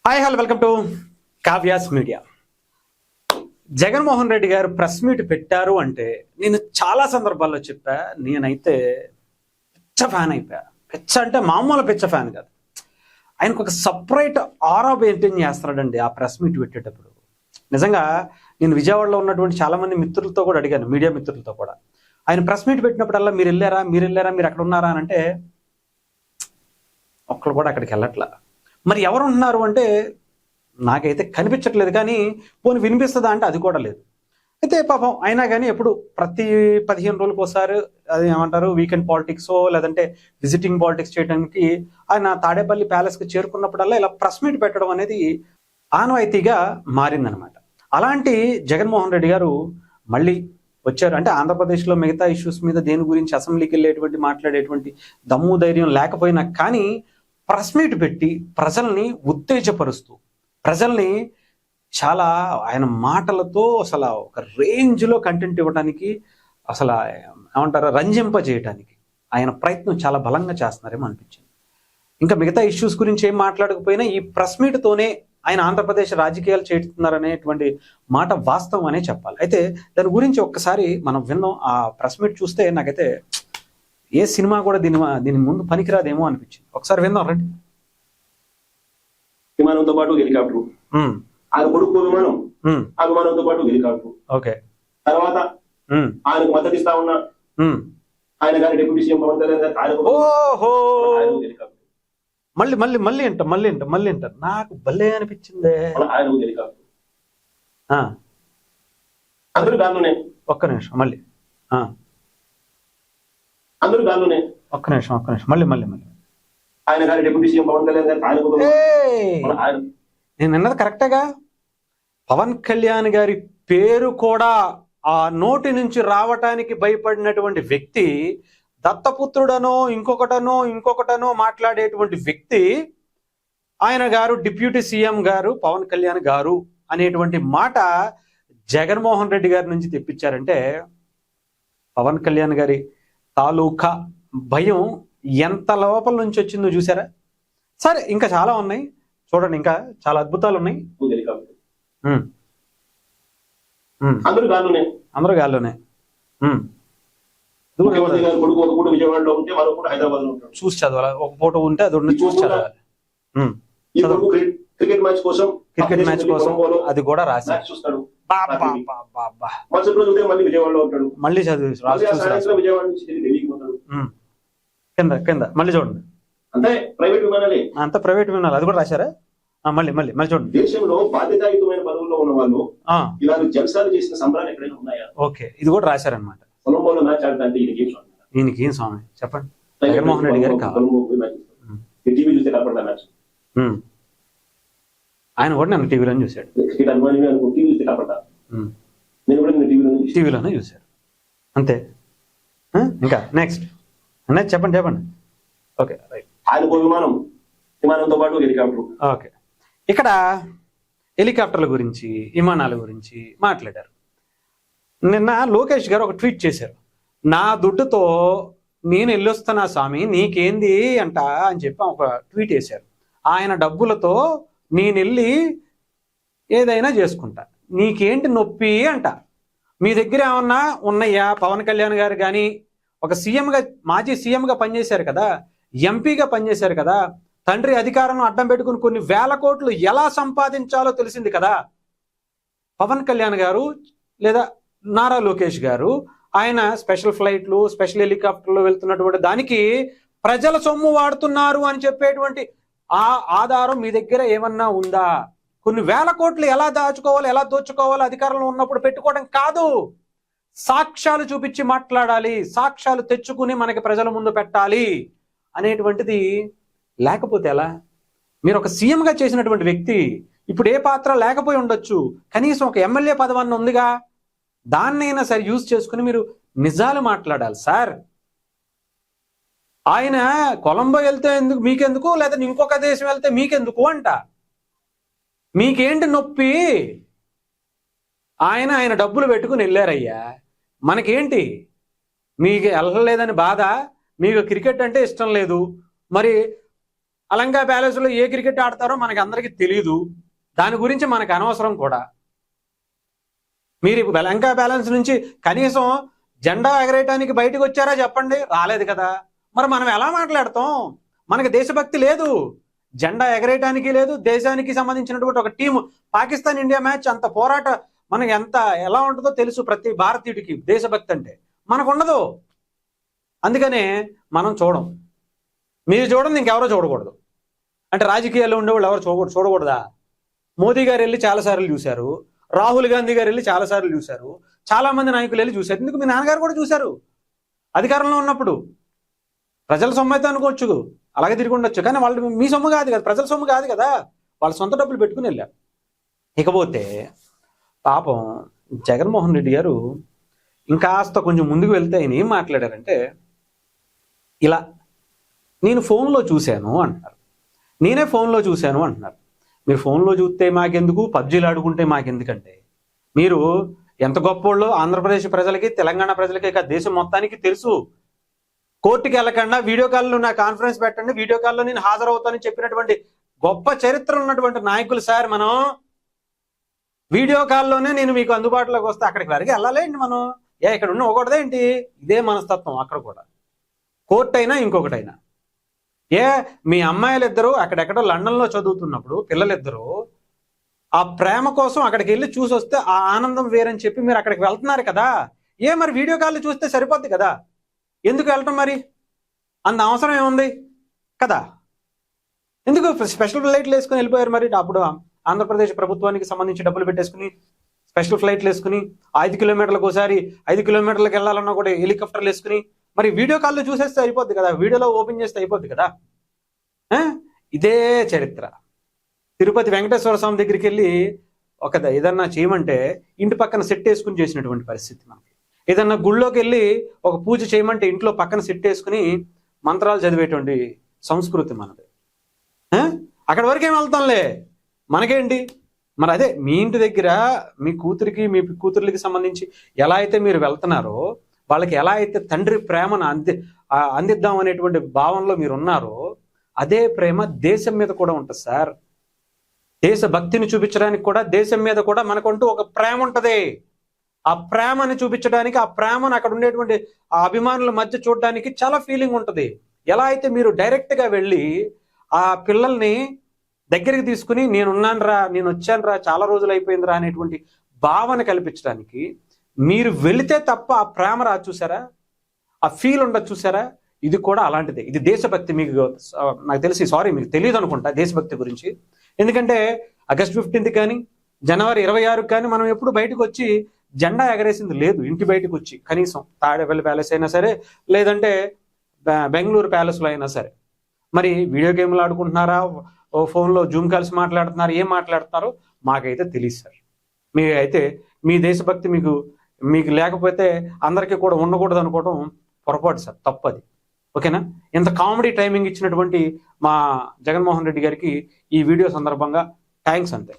Hi hello welcome to Kavya's media. Jaganmohan Reddy గారు press meet పెట్టారు అంటే నేను చాలా సందర్భాల్లో చెప్పా, నేనైతే పిచ్చ ఫ్యాన్ అయిపోయా. పిచ్చ అంటే మామూలు పిచ్చ ఫ్యాన్ కాదు. ఆయనకు ఒక సపరేట్ ఆరా మెయింటైన్ చేస్తున్నాడండి ఆ ప్రెస్ మీట్ పెట్టేటప్పుడు. నిజంగా నేను విజయవాడలో ఉన్నటువంటి చాలా మంది మిత్రులతో కూడా అడిగాను, మీడియా మిత్రులతో కూడా. ఆయన ప్రెస్ మీట్ పెట్టినప్పుడల్లా మీరు వెళ్ళారా మీరు అక్కడ ఉన్నారా అని అంటే ఒక్కరు కూడా అక్కడికి వెళ్ళట్లా. మరి ఎవరు ఉంటున్నారు అంటే నాకైతే కనిపించట్లేదు, కానీ పోనీ వినిపిస్తుందా అంటే అది కూడా లేదు. అయితే పాపం అయినా కానీ ఎప్పుడు ప్రతి 15 రోజులకు ఒకసారి అది ఏమంటారు వీకెండ్ పాలిటిక్సో లేదంటే విజిటింగ్ పాలిటిక్స్ చేయడానికి ఆయన తాడేపల్లి ప్యాలెస్కి చేరుకున్నప్పుడల్లా ఇలా ప్రెస్ మీట్ పెట్టడం అనేది ఆనవాయితీగా మారిందనమాట. అలాంటి జగన్మోహన్ రెడ్డి గారు మళ్ళీ వచ్చారు అంటే ఆంధ్రప్రదేశ్లో మిగతా ఇష్యూస్ మీద దేని గురించి అసెంబ్లీకి వెళ్ళేటువంటి మాట్లాడేటువంటి దమ్ము ధైర్యం లేకపోయినా కానీ ప్రెస్ మీట్ పెట్టి ప్రజల్ని ఉత్తేజపరుస్తూ ప్రజల్ని చాలా ఆయన మాటలతో అసలు ఒక రేంజ్లో కంటెంట్ ఇవ్వడానికి అసలు ఏమంటారు రంజింపజేయడానికి ఆయన ప్రయత్నం చాలా బలంగా చేస్తున్నారేమో అనిపించింది. ఇంకా మిగతా ఇష్యూస్ గురించి ఏం మాట్లాడకపోయినా ఈ ప్రెస్ మీట్తోనే ఆయన ఆంధ్రప్రదేశ్ రాజకీయాలు చేస్తున్నారనేటువంటి మాట వాస్తవం అనే చెప్పాలి. అయితే దాని గురించి ఒక్కసారి మనం విన్నాం. ఆ ప్రెస్ మీట్ చూస్తే నాకైతే ఏ సినిమా కూడా దీని ముందు పనికిరాదేమో అనిపించింది. ఒకసారి విందాం రండి. విమానంతో పాటు హెలికాప్టర్, ఆయన కొడుకు విమానం, ఆ విమానంతో పాటు హెలికాప్టర్. ఓకే, తర్వాత ఆయనకు మద్దతు ఇస్తా ఉన్న ఆయన గారి డిప్యూటీ సీఎం పవన్ కళ్యాణ్ గారు ఓహో హెలికాప్టర్. మళ్ళీ అంట నాకు భలే అనిపించిందే. ఆయన హెలికాప్టర్ అందరూ గాల్లోనే. ఒక్క నిమిషం మళ్ళీ అందరూ గాల్లోనే. ఒక్క నిమిషం మళ్ళీ ఆయన గారి డిప్యూటీ సీఎం పవన్ కళ్యాణ్ గారు నేను అన్నది కరెక్టేగా. పవన్ కళ్యాణ్ గారి పేరు కూడా ఆ నోటి నుంచి రావటానికి భయపడినటువంటి వ్యక్తి, దత్తపుత్రుడనో ఇంకొకటనో మాట్లాడేటువంటి వ్యక్తి ఆయన గారు డిప్యూటీ సీఎం గారు పవన్ కళ్యాణ్ గారు అనేటువంటి మాట జగన్మోహన్ రెడ్డి గారి నుంచి తెప్పించారంటే పవన్ కళ్యాణ్ గారి తాలూకా భయం ఎంత లోపల నుంచి వచ్చిందో చూసారా. సరే ఇంకా చాలా ఉన్నాయి చూడండి, ఇంకా చాలా అద్భుతాలు ఉన్నాయి. అందరూ గాల్లోనే చూసి చదవాలి. ఒక ఫోటో ఉంటే అది ఉన్న చూసి చదవాలి. క్రికెట్ మ్యాచ్ కోసం అది కూడా రాసి మళ్ళీ చదివి కింద మళ్ళీ చూడండి. అంతా ప్రైవేట్ విమానాలు అది కూడా రాశారా. మళ్ళీ చూడండి. దేశంలో బాధ్యతాయుతమైన పదవుల్లో ఉన్న వాళ్ళు ఇలాంటి జల్సాలు చేసిన సంబరాలు ఎక్కడైనా ఉన్నాయా? ఓకే, ఇది కూడా రాశారనమాట. కొలంబోలో మ్యాచ్ ఆడతాంటే ఈయనకి ఏం స్వామి చెప్పండి. జగన్మోహన్ రెడ్డి గారికి టీవీ చూస్తే కనపడతా మ్యాచ్. ఆయన కూడా నన్ను టీవీలోనే చూశాడు. క్రికెట్ అభిమాని టీవీ చూస్తే కనపడతా. నేను కూడా టీవీలోనే చూశారు అంతే. ఇంకా నెక్స్ట్ అన్నది చెప్పండి. Okay right. ఆయన విమానంతో పాటు హెలికాప్టర్. ఓకే, ఇక్కడ హెలికాప్టర్ల గురించి విమానాల గురించి మాట్లాడారు. నిన్న లోకేష్ గారు ఒక ట్వీట్ చేశారు. నా దుడ్డుతో నేను వెళ్ళొస్తున్నా స్వామి నీకేంది అంట అని చెప్పి ఒక ట్వీట్ వేశారు. ఆయన డబ్బులతో నేను వెళ్ళి ఏదైనా చేసుకుంటా, నీకేంటి నొప్పి అంట. మీ దగ్గర ఏమన్నా ఉన్నాయా? పవన్ కళ్యాణ్ గారు కానీ ఒక సీఎంగా మాజీ సీఎంగా పనిచేశారు కదా, ఎంపీగా పనిచేశారు కదా, తండ్రి అధికారం అడ్డం పెట్టుకుని కొన్ని వేల కోట్లు ఎలా సంపాదించాలో తెలిసింది కదా. పవన్ కళ్యాణ్ గారు లేదా నారా లోకేష్ గారు ఆయన స్పెషల్ ఫ్లైట్లు స్పెషల్ హెలికాప్టర్లో వెళ్తున్నటువంటి దానికి ప్రజల సొమ్ము వాడుతున్నారు అని చెప్పేటువంటి ఆ ఆధారం మీ దగ్గర ఏమన్నా ఉందా? కొన్ని వేల కోట్లు ఎలా దాచుకోవాలి ఎలా దోచుకోవాలి అధికారంలో ఉన్నప్పుడు పెట్టుకోవడం కాదు, సాక్ష్యాలు చూపించి మాట్లాడాలి, సాక్ష్యాలు తెచ్చుకుని మనకి ప్రజల ముందు పెట్టాలి అనేటువంటిది. లేకపోతే ఎలా? మీరు ఒక సీఎంగా చేసినటువంటి వ్యక్తి ఇప్పుడు ఏ పాత్ర లేకపోయి ఉండొచ్చు, కనీసం ఒక ఎమ్మెల్యే పదవన్న ఉందిగా, దాన్నైనా సరే యూజ్ చేసుకుని మీరు నిజాలు మాట్లాడాలి సార్. ఆయన కొలంబో వెళ్తే ఎందుకు మీకెందుకు, లేదా ఇంకొక దేశం వెళ్తే మీకెందుకు అంట. మీకేంటి నొప్పి? ఆయన డబ్బులు పెట్టుకుని వెళ్ళారయ్యా, మనకేంటి? మీకు వెళ్ళలేదని బాధ, మీకు క్రికెట్ అంటే ఇష్టం లేదు, మరి అలంకా ప్యాలెస్లో ఏ క్రికెట్ ఆడతారో మనకి అందరికీ తెలియదు. దాని గురించి మనకు అనవసరం కూడా. మీరు అలంకా ప్యాలెస్ నుంచి కనీసం జెండా ఎగరేయటానికి బయటకు వచ్చారా చెప్పండి? రాలేదు కదా. మరి మనం ఎలా మాట్లాడతాం? మనకి దేశభక్తి లేదు, జెండా ఎగరేయటానికి లేదు. దేశానికి సంబంధించినటువంటి ఒక టీము పాకిస్తాన్ ఇండియా మ్యాచ్ అంత పోరాట మనకి ఎలా ఉంటుందో తెలుసు ప్రతి భారతీయుడికి. దేశభక్తి అంటే మనకు ఉండదు. అందుకనే మనం చూడం. మీరు చూడండి, ఇంకెవరో చూడకూడదు. అంటే రాజకీయాల్లో ఉండేవాళ్ళు ఎవరు చూడకూడదా? మోదీ గారు వెళ్ళి చాలాసార్లు చూశారు, రాహుల్ గాంధీ గారు వెళ్ళి చాలాసార్లు చూశారు, చాలా మంది నాయకులు వెళ్ళి చూశారు. ఎందుకు మీ నాన్నగారు కూడా చూశారు అధికారంలో ఉన్నప్పుడు. ప్రజల సొమ్ము అయితే అనుకోవచ్చు, అలాగే తిరిగి ఉండొచ్చు, కానీ వాళ్ళు మీ సొమ్ము కాదు కదా, ప్రజల సొమ్ము కాదు కదా, వాళ్ళ సొంత డబ్బులు పెట్టుకుని వెళ్ళారు. ఇకపోతే పాపం జగన్మోహన్ రెడ్డి గారు ఇంకాస్త కొంచెం ముందుకు వెళ్తే ఆయన ఏం మాట్లాడారంటే, ఇలా నేను ఫోన్లో చూశాను అంటున్నారు. నేనే ఫోన్లో చూశాను అంటున్నారు. మీరు ఫోన్లో చూస్తే మాకెందుకు, పబ్జీలు ఆడుకుంటే మాకెందుకంటే, మీరు ఎంత గొప్పోళ్ళో ఆంధ్రప్రదేశ్ ప్రజలకి, తెలంగాణ ప్రజలకి, ఇక దేశం మొత్తానికి తెలుసు. కోర్టుకి వెళ్ళకుండా వీడియో కాల్లో నా కాన్ఫరెన్స్ పెట్టండి, వీడియో కాల్లో నేను హాజరవుతానని చెప్పినటువంటి గొప్ప చరిత్ర ఉన్నటువంటి నాయకులు సార్. మనం వీడియో కాల్లోనే నేను మీకు అందుబాటులోకి వస్తే అక్కడికి వరకు వెళ్ళాలేంటి మనం? ఇక్కడ ఉన్న ఒకటిదే ఏంటి? ఇదే మనస్తత్వం అక్కడ కూడా. కోర్టు అయినా ఇంకొకటైనా. మీ అమ్మాయిలు ఇద్దరు అక్కడెక్కడో లండన్లో చదువుతున్నప్పుడు పిల్లలిద్దరూ ఆ ప్రేమ కోసం అక్కడికి వెళ్ళి చూసి వస్తే ఆ ఆనందం వేరని చెప్పి మీరు అక్కడికి వెళ్తున్నారు కదా. మరి వీడియో కాల్ చూస్తే సరిపోద్ది కదా, ఎందుకు వెళ్ళటం మరి? అంత అవసరం ఏముంది కదా? ఎందుకు స్పెషల్ ఫ్లైట్లు వేసుకుని వెళ్ళిపోయారు మరి? అప్పుడు ఆంధ్రప్రదేశ్ ప్రభుత్వానికి సంబంధించి డబ్బులు పెట్టేసుకుని స్పెషల్ ఫ్లైట్లు వేసుకుని 5 కిలోమీటర్లకు ఒకసారి 5 కిలోమీటర్లకు వెళ్ళాలన్నా కూడా హెలికాప్టర్లు వేసుకుని మరి వీడియో కాల్లో చూసేస్తే అయిపోద్ది కదా, వీడియోలో ఓపెన్ చేస్తే అయిపోద్ది కదా. ఇదే చరిత్ర. తిరుపతి వెంకటేశ్వర స్వామి దగ్గరికి వెళ్ళి ఏదన్నా చేయమంటే ఇంటి పక్కన సెట్ వేసుకుని చేసినటువంటి పరిస్థితి మనకి. ఏదన్నా గుళ్ళోకి వెళ్ళి ఒక పూజ చేయమంటే ఇంట్లో పక్కన సెట్ వేసుకుని మంత్రాలు చదివేటువంటి సంస్కృతి మనది. అక్కడి వరకు ఏం వెళ్తాంలే, మనకేంటి? మరి అదే మీ ఇంటి దగ్గర మీ కూతురికి, మీ కూతుర్లకి సంబంధించి ఎలా అయితే మీరు వెళ్తున్నారో, వాళ్ళకి ఎలా అయితే తండ్రి ప్రేమను అందిద్దాం అనేటువంటి భావనలో మీరు ఉన్నారో, అదే ప్రేమ దేశం మీద కూడా ఉంటుంది సార్. దేశభక్తిని చూపించడానికి కూడా దేశం మీద కూడా మనకంటూ ఒక ప్రేమ ఉంటుంది. ఆ ప్రేమని చూపించడానికి, ఆ ప్రేమను అక్కడ ఉండేటువంటి ఆ అభిమానుల మధ్య చూడడానికి చాలా ఫీలింగ్ ఉంటుంది. ఎలా అయితే మీరు డైరెక్ట్గా వెళ్ళి ఆ పిల్లల్ని దగ్గరికి తీసుకుని నేనున్నాను రా, నేను వచ్చాను రా, చాలా రోజులు అయిపోయిందిరా అనేటువంటి భావన కల్పించడానికి మీరు వెళితే తప్ప ఆ ప్రేమ రా, చూసారా, ఆ ఫీల్ ఉండదు చూసారా. ఇది కూడా అలాంటిదే. ఇది దేశభక్తి. మీకు నాకు తెలిసి మీకు తెలియదు అనుకుంటా దేశభక్తి గురించి. ఎందుకంటే ఆగస్ట్ 15th కానీ జనవరి 26కి కానీ మనం ఎప్పుడు బయటకు వచ్చి జెండా ఎగరేసింది లేదు. ఇంటి బయటకు వచ్చి కనీసం తాడేపల్లి ప్యాలెస్ అయినా సరే, లేదంటే బెంగళూరు ప్యాలెస్లో అయినా సరే. మరి వీడియో గేమ్లు ఆడుకుంటున్నారా, ఓ ఫోన్లో జూమ్ కాల్స్ మాట్లాడుతున్నారు, ఏం మాట్లాడుతున్నారో మాకైతే తెలియదు సార్. మీరైతే మీ దేశభక్తి మీకు లేకపోతే అందరికీ కూడా ఉండకూడదు అనుకోవడం పొరపాటు సార్, తప్పది. ఓకేనా? ఇంత కామెడీ టైమింగ్ ఇచ్చినటువంటి మా జగన్మోహన్ రెడ్డి గారికి ఈ వీడియో సందర్భంగా థ్యాంక్స్ అంతే.